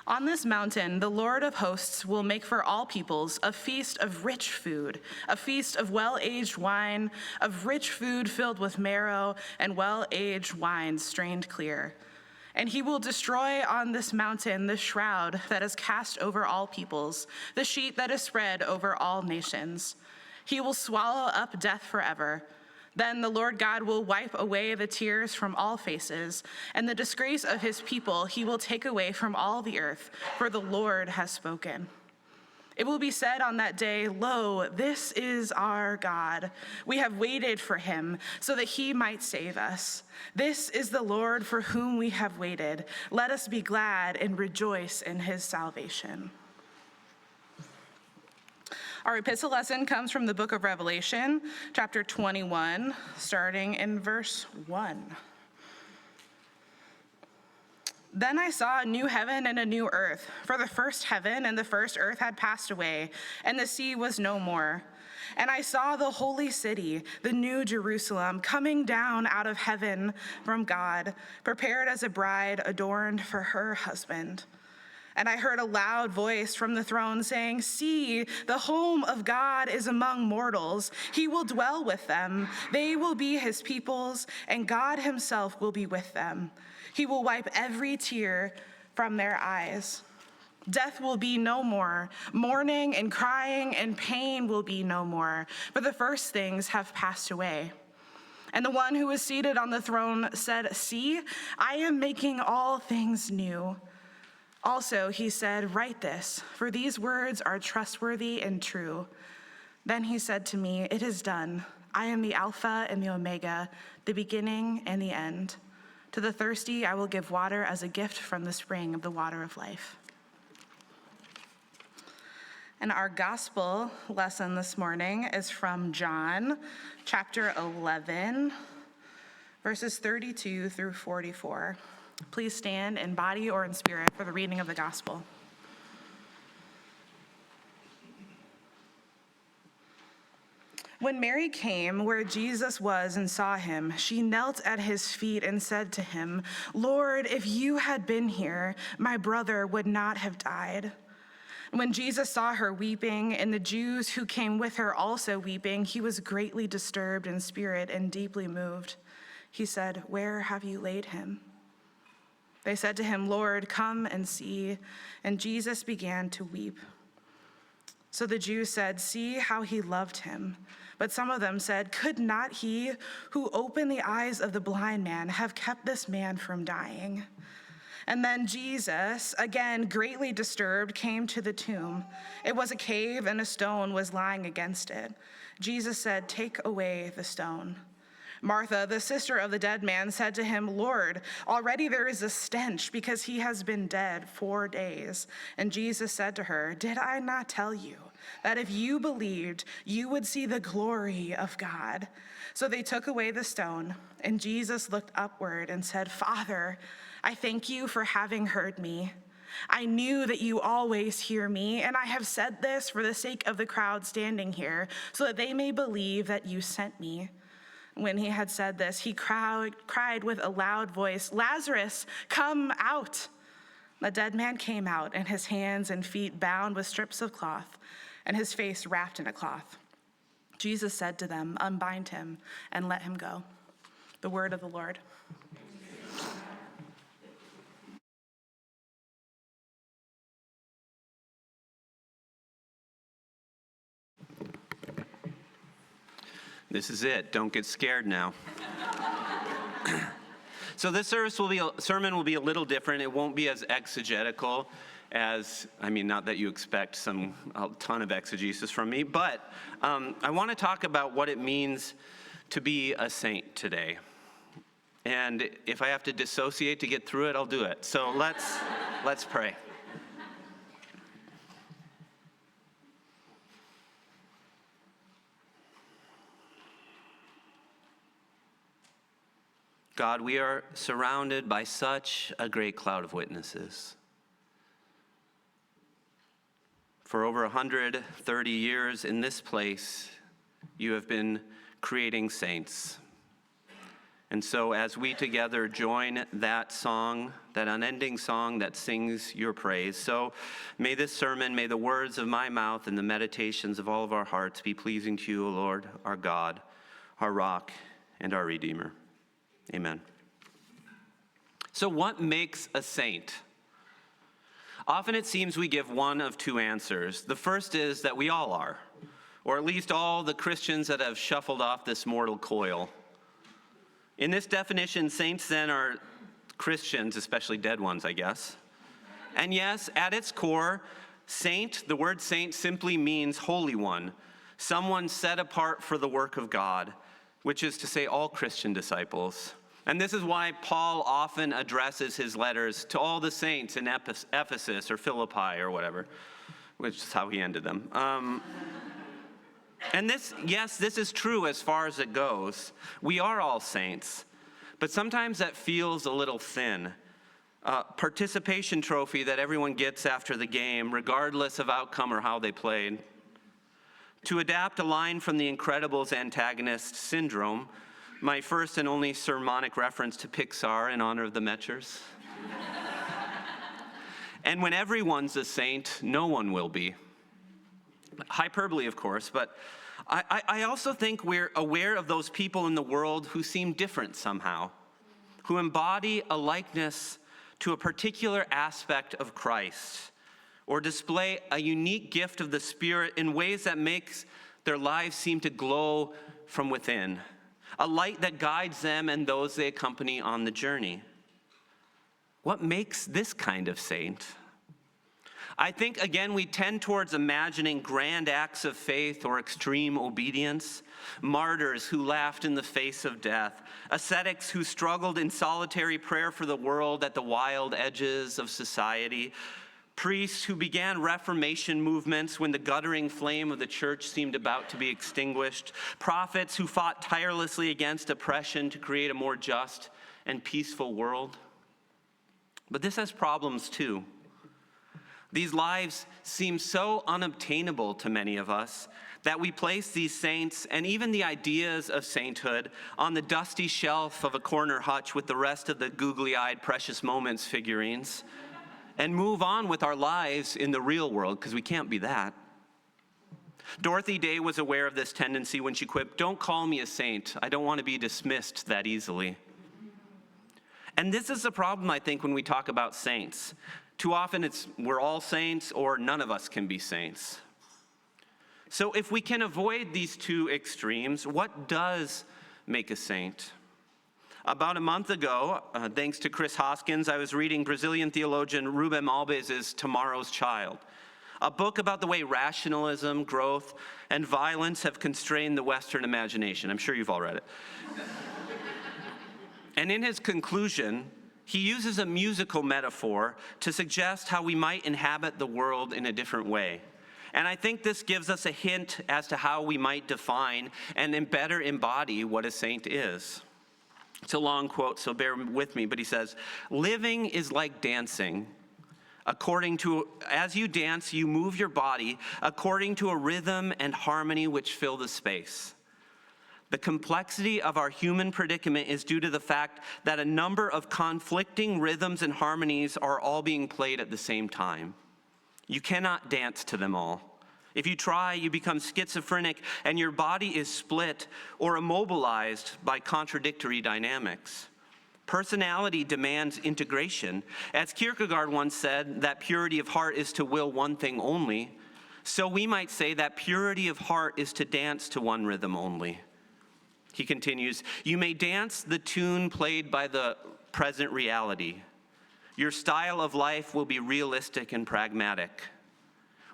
On this mountain, the Lord of hosts will make for all peoples a feast of rich food, a feast of well-aged wine, of rich food filled with marrow, and well-aged wine strained clear. And he will destroy on this mountain the shroud that is cast over all peoples, the sheet that is spread over all nations. He will swallow up death forever. Then the Lord God will wipe away the tears from all faces, and the disgrace of his people he will take away from all the earth, for the Lord has spoken. It will be said on that day, "Lo, this is our God. We have waited for him so that he might save us. This is the Lord for whom we have waited. Let us be glad and rejoice in his salvation." Our epistle lesson comes from the book of Revelation, chapter 21, starting in verse 1. Then I saw a new heaven and a new earth, for the first heaven and the first earth had passed away, and the sea was no more. And I saw the holy city, the new Jerusalem, coming down out of heaven from God, prepared as a bride adorned for her husband. And I heard a loud voice from the throne saying, "See, the home of God is among mortals. He will dwell with them. They will be his peoples, and God himself will be with them. He will wipe every tear from their eyes. Death will be no more. Mourning and crying and pain will be no more, for the first things have passed away." And the one who was seated on the throne said, "See, I am making all things new." Also, he said, "Write this, for these words are trustworthy and true." Then he said to me, "It is done. I am the Alpha and the Omega, the beginning and the end. To the thirsty I will give water as a gift from the spring of the water of life." And our gospel lesson this morning is from John, chapter 11, verses 32 through 44. Please stand in body or in spirit for the reading of the gospel. When Mary came where Jesus was and saw him, she knelt at his feet and said to him, "Lord, if you had been here, my brother would not have died." When Jesus saw her weeping, and the Jews who came with her also weeping, he was greatly disturbed in spirit and deeply moved. He said, "Where have you laid him?" They said to him, "Lord, come and see." And Jesus began to weep. So the Jews said, "See how he loved him." But some of them said, "Could not he who opened the eyes of the blind man have kept this man from dying?" And then Jesus, again greatly disturbed, came to the tomb. It was a cave, and a stone was lying against it. Jesus said, "Take away the stone." Martha, the sister of the dead man, said to him, "Lord, already there is a stench because he has been dead 4 days." And Jesus said to her, "Did I not tell you that if you believed, you would see the glory of God?" So they took away the stone, and Jesus looked upward and said, "Father, I thank you for having heard me. I knew that you always hear me, and I have said this for the sake of the crowd standing here, so that they may believe that you sent me." When he had said this, he cried with a loud voice, "Lazarus, come out!" The dead man came out, and his hands and feet bound with strips of cloth, and his face wrapped in a cloth. Jesus said to them, "Unbind him and let him go." The word of the Lord. This is it. Don't get scared now. So this sermon will be a little different. It won't be as exegetical as, not that you expect a ton of exegesis from me, but I want to talk about what it means to be a saint today. And if I have to dissociate to get through it, I'll do it. So let's pray. God, we are surrounded by such a great cloud of witnesses. For over 130 years in this place, you have been creating saints. And so as we together join that song, that unending song that sings your praise, so may this sermon, may the words of my mouth and the meditations of all of our hearts be pleasing to you, O Lord, our God, our rock, and our Redeemer. Amen. So what makes a saint? Often it seems we give one of two answers. The first is that we all are, or at least all the Christians that have shuffled off this mortal coil. In this definition, saints then are Christians, especially dead ones, I guess. And yes, at its core, saint, the word saint simply means holy one, someone set apart for the work of God, which is to say all Christian disciples. And this is why Paul often addresses his letters to all the saints in Ephesus or Philippi or whatever, which is how he ended them. And this is true as far as it goes. We are all saints, but sometimes that feels a little thin. Participation trophy that everyone gets after the game, regardless of outcome or how they played. To adapt a line from The Incredibles' antagonist, Syndrome, my first and only sermonic reference to Pixar in honor of the Metchers. And when everyone's a saint, no one will be. Hyperbole, of course, but I also think we're aware of those people in the world who seem different somehow, who embody a likeness to a particular aspect of Christ, or display a unique gift of the Spirit in ways that makes their lives seem to glow from within, a light that guides them and those they accompany on the journey. What makes this kind of saint? I think, again, we tend towards imagining grand acts of faith or extreme obedience, martyrs who laughed in the face of death, ascetics who struggled in solitary prayer for the world at the wild edges of society, priests who began Reformation movements when the guttering flame of the church seemed about to be extinguished, prophets who fought tirelessly against oppression to create a more just and peaceful world. But this has problems too. These lives seem so unobtainable to many of us that we place these saints and even the ideas of sainthood on the dusty shelf of a corner hutch with the rest of the googly-eyed Precious Moments figurines and move on with our lives in the real world, because we can't be that. Dorothy Day was aware of this tendency when she quipped, "Don't call me a saint. I don't want to be dismissed that easily." And this is the problem, I think, when we talk about saints. Too often it's we're all saints or none of us can be saints. So if we can avoid these two extremes, what does make a saint? About a month ago, thanks to Chris Hoskins, I was reading Brazilian theologian Rubem Alves' Tomorrow's Child, a book about the way rationalism, growth, and violence have constrained the Western imagination. I'm sure you've all read it. And in his conclusion, he uses a musical metaphor to suggest how we might inhabit the world in a different way. And I think this gives us a hint as to how we might define and better embody what a saint is. It's a long quote, so bear with me, but he says, "Living is like dancing. As you dance, you move your body according to a rhythm and harmony which fill the space. The complexity of our human predicament is due to the fact that a number of conflicting rhythms and harmonies are all being played at the same time. You cannot dance to them all. If you try, you become schizophrenic and your body is split or immobilized by contradictory dynamics. Personality demands integration. As Kierkegaard once said, that purity of heart is to will one thing only. So we might say that purity of heart is to dance to one rhythm only." He continues, "You may dance the tune played by the present reality. Your style of life will be realistic and pragmatic.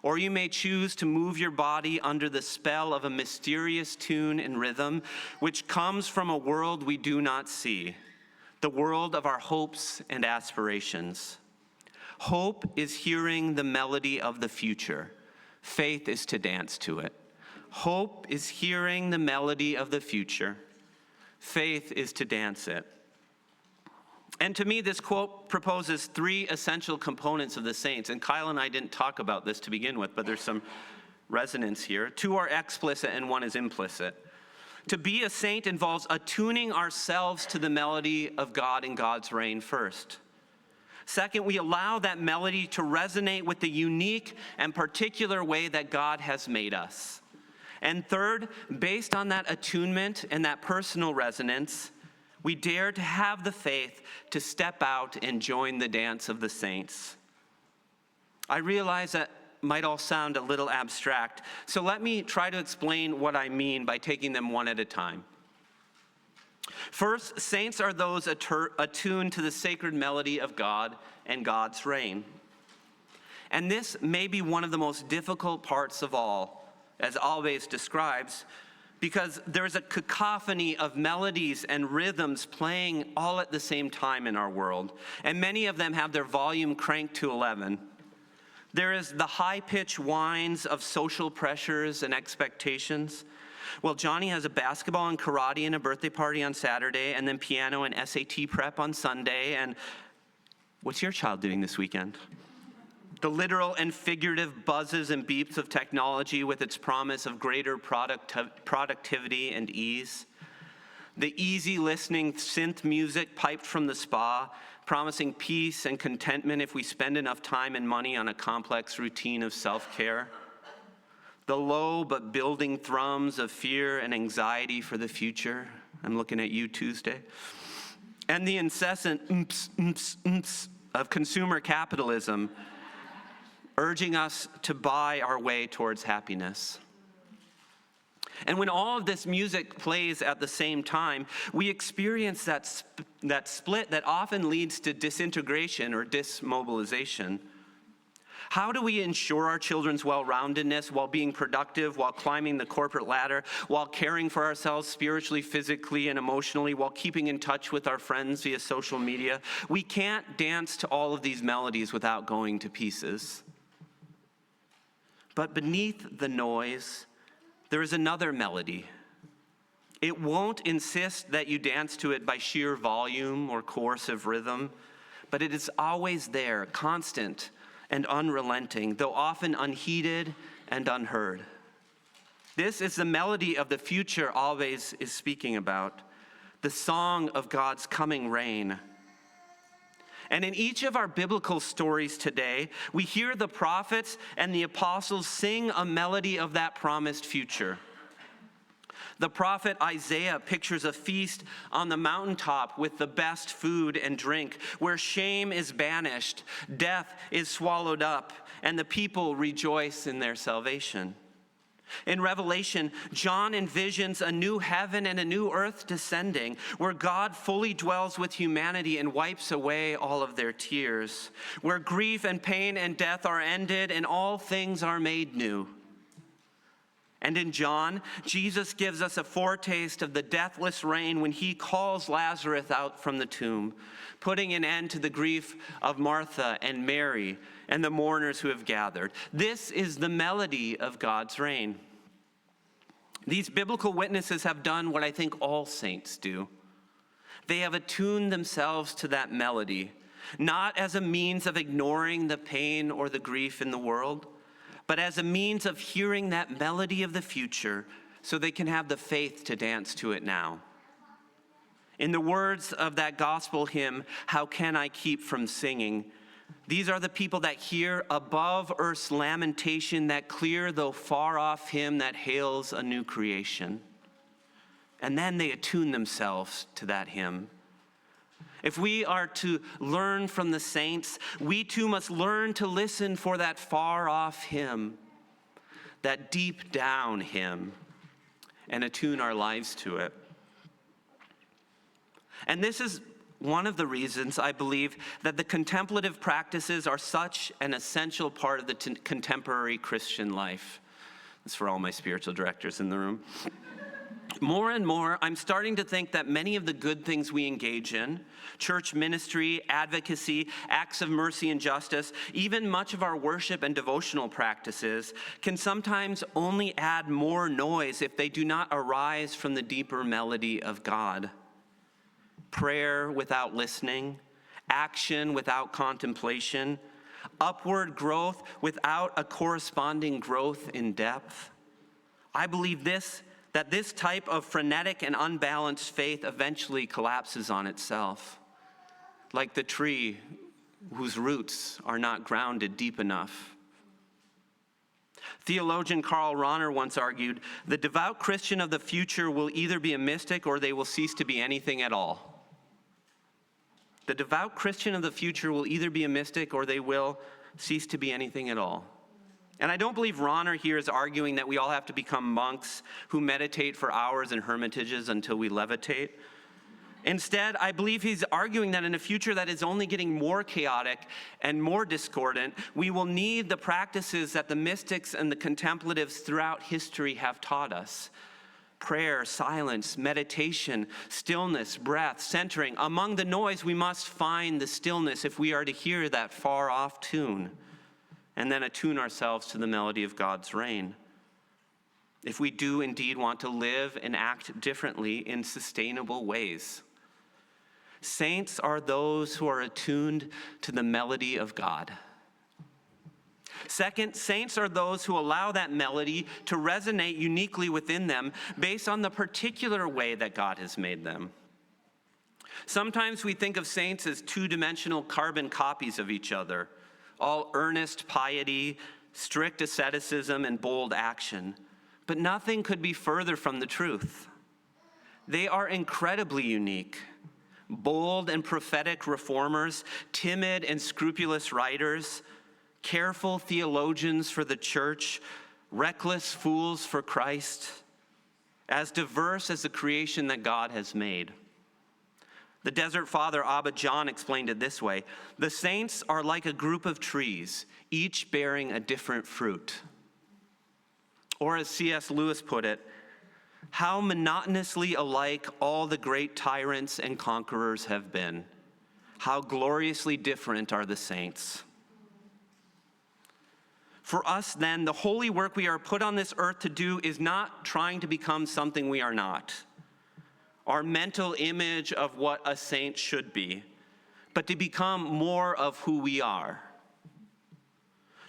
Or you may choose to move your body under the spell of a mysterious tune and rhythm which comes from a world we do not see, the world of our hopes and aspirations. Hope is hearing the melody of the future. Faith is to dance to it. Hope is hearing the melody of the future. Faith is to dance it." And to me, this quote proposes three essential components of the saints. And Kyle and I didn't talk about this to begin with, but there's some resonance here. Two are explicit and one is implicit. To be a saint involves attuning ourselves to the melody of God and God's reign first. Second, we allow that melody to resonate with the unique and particular way that God has made us. And third, based on that attunement and that personal resonance, we dare to have the faith to step out and join the dance of the saints. I realize that might all sound a little abstract, so let me try to explain what I mean by taking them one at a time. First, saints are those attuned to the sacred melody of God and God's reign. And this may be one of the most difficult parts of all, as Alves describes, because there's a cacophony of melodies and rhythms playing all at the same time in our world, and many of them have their volume cranked to 11. There is the high-pitched whines of social pressures and expectations. Well, Johnny has a basketball and karate and a birthday party on Saturday, and then piano and SAT prep on Sunday, and what's your child doing this weekend? The literal and figurative buzzes and beeps of technology with its promise of greater productivity and ease. The easy listening synth music piped from the spa, promising peace and contentment if we spend enough time and money on a complex routine of self-care. The low but building thrums of fear and anxiety for the future. I'm looking at you, Tuesday. And the incessant oomph of consumer capitalism, urging us to buy our way towards happiness. And when all of this music plays at the same time, we experience that split that often leads to disintegration or dismobilization. How do we ensure our children's well-roundedness while being productive, while climbing the corporate ladder, while caring for ourselves spiritually, physically, and emotionally, while keeping in touch with our friends via social media? We can't dance to all of these melodies without going to pieces. But beneath the noise, there is another melody. It won't insist that you dance to it by sheer volume or coercive rhythm, but it is always there, constant and unrelenting, though often unheeded and unheard. This is the melody of the future Alves is speaking about, the song of God's coming reign. And in each of our biblical stories today, we hear the prophets and the apostles sing a melody of that promised future. The prophet Isaiah pictures a feast on the mountaintop with the best food and drink, where shame is banished, death is swallowed up, and the people rejoice in their salvation. In Revelation, John envisions a new heaven and a new earth descending, where God fully dwells with humanity and wipes away all of their tears, where grief and pain and death are ended and all things are made new. And in John, Jesus gives us a foretaste of the deathless reign when he calls Lazarus out from the tomb, putting an end to the grief of Martha and Mary and the mourners who have gathered. This is the melody of God's reign. These biblical witnesses have done what I think all saints do. They have attuned themselves to that melody, not as a means of ignoring the pain or the grief in the world, but as a means of hearing that melody of the future so they can have the faith to dance to it now. In the words of that gospel hymn, "How Can I Keep From Singing?" These are the people that hear above earth's lamentation that clear though far off hymn that hails a new creation. And then they attune themselves to that hymn. If we are to learn from the saints, we too must learn to listen for that far off hymn, that deep down hymn, and attune our lives to it. And this is one of the reasons I believe that the contemplative practices are such an essential part of the contemporary Christian life. That's for all my spiritual directors in the room. More and more, I'm starting to think that many of the good things we engage in, church ministry, advocacy, acts of mercy and justice, even much of our worship and devotional practices, can sometimes only add more noise if they do not arise from the deeper melody of God. Prayer without listening, action without contemplation, upward growth without a corresponding growth in depth. I believe this that this type of frenetic and unbalanced faith eventually collapses on itself, like the tree whose roots are not grounded deep enough. Theologian Karl Rahner once argued, the devout Christian of the future will either be a mystic or they will cease to be anything at all. The devout Christian of the future will either be a mystic or they will cease to be anything at all. And I don't believe Rahner here is arguing that we all have to become monks who meditate for hours in hermitages until we levitate. Instead, I believe he's arguing that in a future that is only getting more chaotic and more discordant, we will need the practices that the mystics and the contemplatives throughout history have taught us. Prayer, silence, meditation, stillness, breath, centering. Among the noise, we must find the stillness if we are to hear that far-off tune, and then attune ourselves to the melody of God's reign. If we do indeed want to live and act differently in sustainable ways. Saints are those who are attuned to the melody of God. Second, saints are those who allow that melody to resonate uniquely within them based on the particular way that God has made them. Sometimes we think of saints as two-dimensional carbon copies of each other, all earnest piety, strict asceticism, and bold action. But nothing could be further from the truth. They are incredibly unique. Bold and prophetic reformers, timid and scrupulous writers, careful theologians for the church, reckless fools for Christ, as diverse as the creation that God has made. The Desert Father Abba John explained it this way: the saints are like a group of trees, each bearing a different fruit. Or as C.S. Lewis put it, how monotonously alike all the great tyrants and conquerors have been. How gloriously different are the saints. For us, then, the holy work we are put on this earth to do is not trying to become something we are not, our mental image of what a saint should be, but to become more of who we are.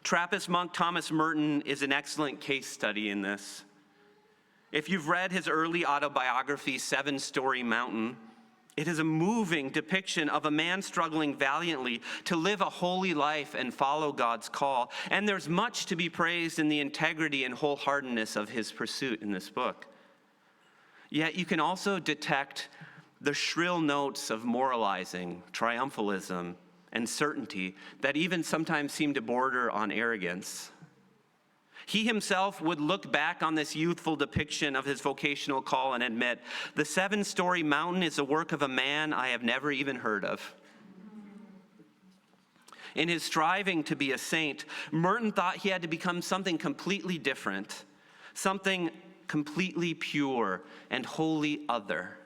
Trappist monk Thomas Merton is an excellent case study in this. If you've read his early autobiography, Seven Storey Mountain, it is a moving depiction of a man struggling valiantly to live a holy life and follow God's call. And there's much to be praised in the integrity and wholeheartedness of his pursuit in this book. Yet you can also detect the shrill notes of moralizing, triumphalism, and certainty that even sometimes seem to border on arrogance. He himself would look back on this youthful depiction of his vocational call and admit, the Seven-Storey Mountain is the work of a man I have never even heard of. In his striving to be a saint, Merton thought he had to become something completely different, something completely pure and wholly other.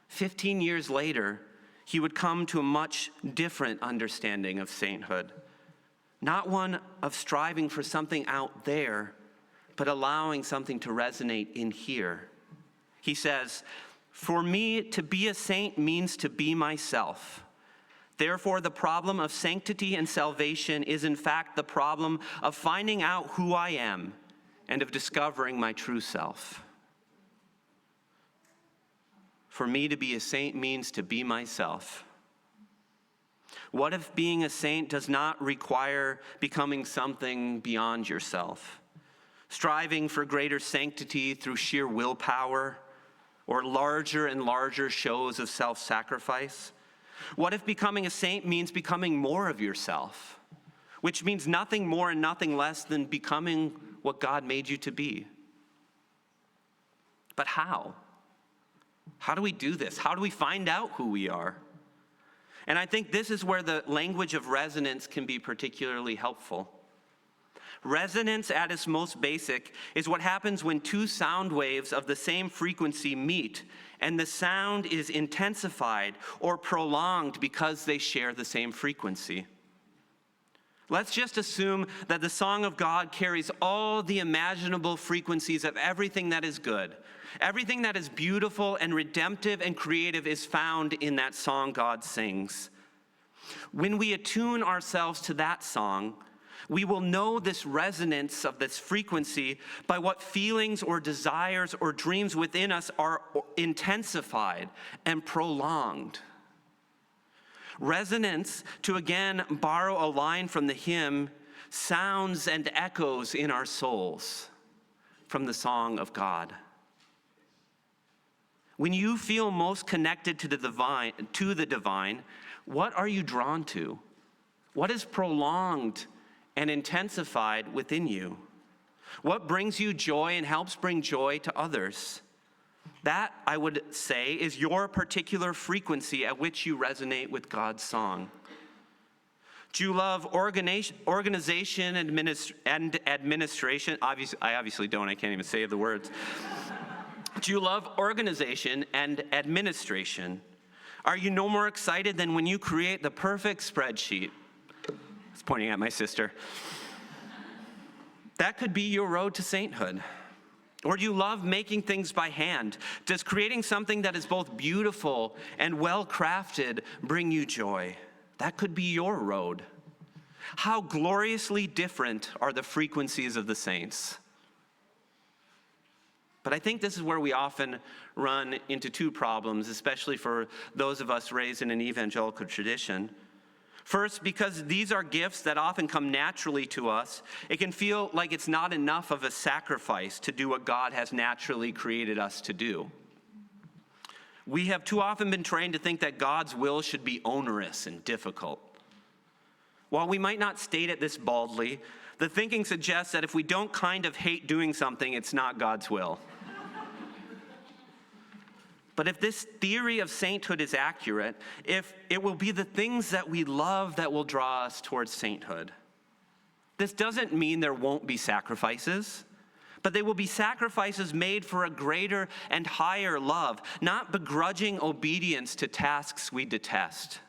15 years later, he would come to a much different understanding of sainthood. Not one of striving for something out there, but allowing something to resonate in here. He says, for me, to be a saint means to be myself. Therefore, the problem of sanctity and salvation is in fact the problem of finding out who I am and of discovering my true self. For me, to be a saint means to be myself. What if being a saint does not require becoming something beyond yourself? Striving for greater sanctity through sheer willpower or larger and larger shows of self-sacrifice? What if becoming a saint means becoming more of yourself, which means nothing more and nothing less than becoming what God made you to be? But how? How do we do this? How do we find out who we are? And I think this is where the language of resonance can be particularly helpful. Resonance at its most basic is what happens when two sound waves of the same frequency meet and the sound is intensified or prolonged because they share the same frequency. Let's just assume that the song of God carries all the imaginable frequencies of everything that is good. Everything that is beautiful and redemptive and creative is found in that song God sings. When we attune ourselves to that song, We will know this resonance of this frequency by what feelings or desires or dreams within us are intensified and prolonged. Resonance, to again borrow a line from the hymn, sounds and echoes in our souls from the song of God. When you feel most connected to the divine, what are you drawn to? What is prolonged and intensified within you? What brings you joy and helps bring joy to others? That, I would say, is your particular frequency at which you resonate with God's song. Do you love organization and administration? I obviously don't. I can't even say the words. Do you love organization and administration? Are you no more excited than when you create the perfect spreadsheet? I was pointing at my sister. That could be your road to sainthood. Or do you love making things by hand? Does creating something that is both beautiful and well-crafted bring you joy? That could be your road. How gloriously different are the frequencies of the saints. But I think this is where we often run into two problems, especially for those of us raised in an evangelical tradition. First, because these are gifts that often come naturally to us, it can feel like it's not enough of a sacrifice to do what God has naturally created us to do. We have too often been trained to think that God's will should be onerous and difficult. While we might not state it this baldly, the thinking suggests that if we don't kind of hate doing something, it's not God's will. But if this theory of sainthood is accurate, if it will be the things that we love that will draw us towards sainthood. This doesn't mean there won't be sacrifices, but they will be sacrifices made for a greater and higher love, not begrudging obedience to tasks we detest.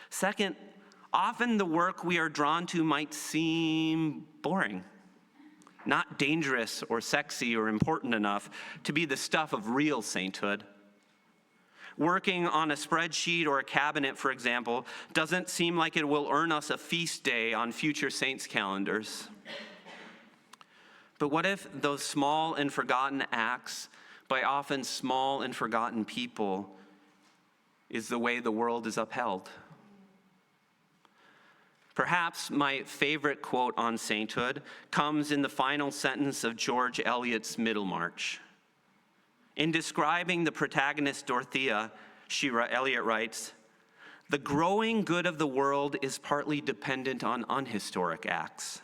Second, often the work we are drawn to might seem boring, not dangerous or sexy or important enough to be the stuff of real sainthood. Working on a spreadsheet or a cabinet, for example, doesn't seem like it will earn us a feast day on future saints' calendars. But what if those small and forgotten acts by often small and forgotten people is the way the world is upheld? Perhaps my favorite quote on sainthood comes in the final sentence of George Eliot's Middlemarch. In describing the protagonist Dorothea, Eliot writes, "The growing good of the world is partly dependent on unhistoric acts.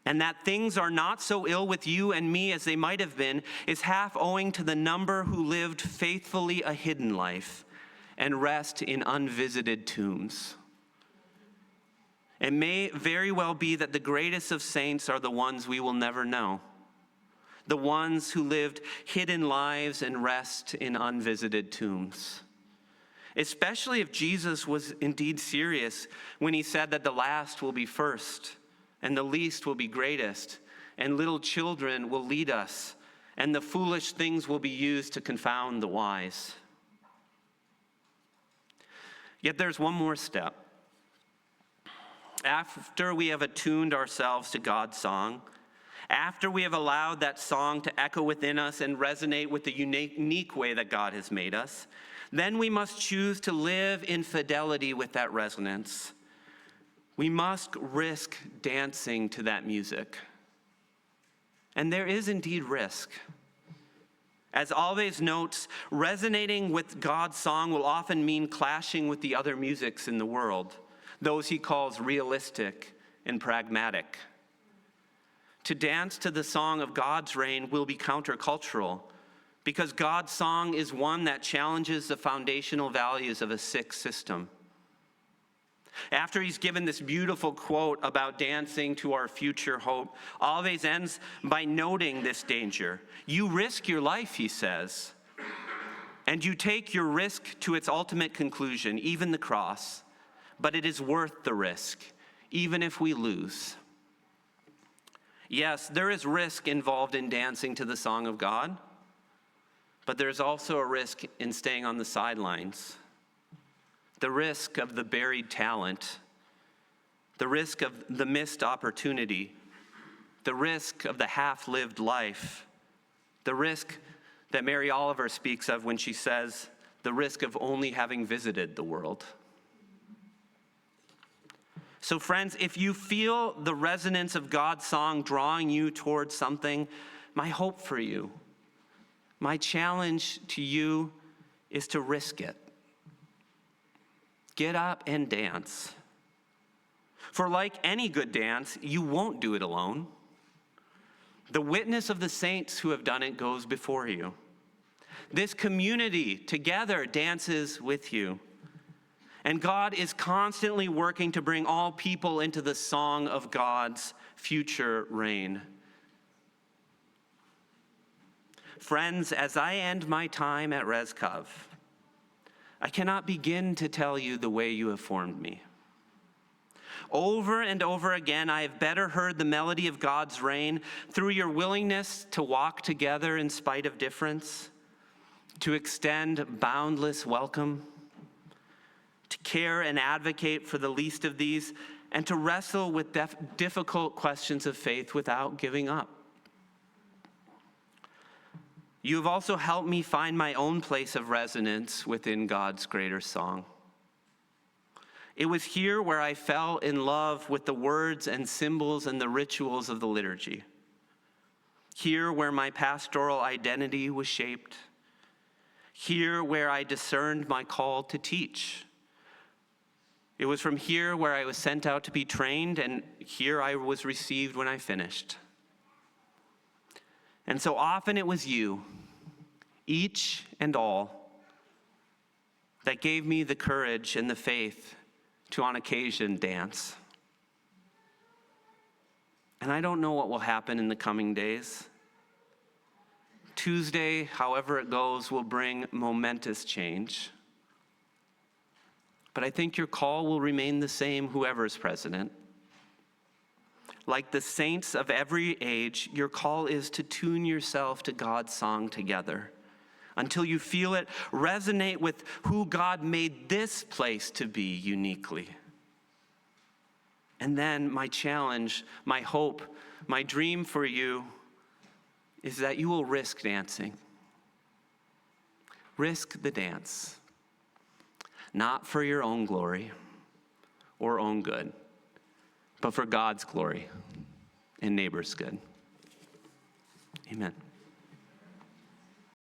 And that things are not so ill with you and me as they might have been is half owing to the number who lived faithfully a hidden life and rest in unvisited tombs. It may very well be that the greatest of saints are the ones we will never know, the ones who lived hidden lives and rest in unvisited tombs. Especially if Jesus was indeed serious when he said that the last will be first, and the least will be greatest, and little children will lead us, and the foolish things will be used to confound the wise." Yet there's one more step. After we have attuned ourselves to God's song, after we have allowed that song to echo within us and resonate with the unique way that God has made us, then we must choose to live in fidelity with that resonance. We must risk dancing to that music. And there is indeed risk. As Alves notes, resonating with God's song will often mean clashing with the other musics in the world, those he calls realistic and pragmatic. To dance to the song of God's reign will be countercultural, because God's song is one that challenges the foundational values of a sick system. After he's given this beautiful quote about dancing to our future hope, Alves ends by noting this danger. You risk your life, he says, and you take your risk to its ultimate conclusion, even the cross. But it is worth the risk, even if we lose. Yes, there is risk involved in dancing to the song of God, but there's also a risk in staying on the sidelines. The risk of the buried talent, the risk of the missed opportunity, the risk of the half-lived life, the risk that Mary Oliver speaks of when she says, the risk of only having visited the world. So friends, if you feel the resonance of God's song drawing you towards something, my hope for you, my challenge to you is to risk it. Get up and dance. For like any good dance, you won't do it alone. The witness of the saints who have done it goes before you. This community together dances with you. And God is constantly working to bring all people into the song of God's future reign. Friends, as I end my time at Rezkov, I cannot begin to tell you the way you have formed me. Over and over again, I have better heard the melody of God's reign through your willingness to walk together in spite of difference, to extend boundless welcome, to care and advocate for the least of these, and to wrestle with difficult questions of faith without giving up. You have also helped me find my own place of resonance within God's greater song. It was here where I fell in love with the words and symbols and the rituals of the liturgy. Here where my pastoral identity was shaped. Here where I discerned my call to teach. It was from here where I was sent out to be trained, and here I was received when I finished. And so often it was you, each and all, that gave me the courage and the faith to on occasion dance. And I don't know what will happen in the coming days. Tuesday, however it goes, will bring momentous change. But I think your call will remain the same, whoever is president. Like the saints of every age, your call is to tune yourself to God's song together until you feel it resonate with who God made this place to be uniquely. And then my challenge, my hope, my dream for you is that you will risk dancing. Risk the dance. Not for your own glory or own good, but for God's glory and neighbor's good. Amen.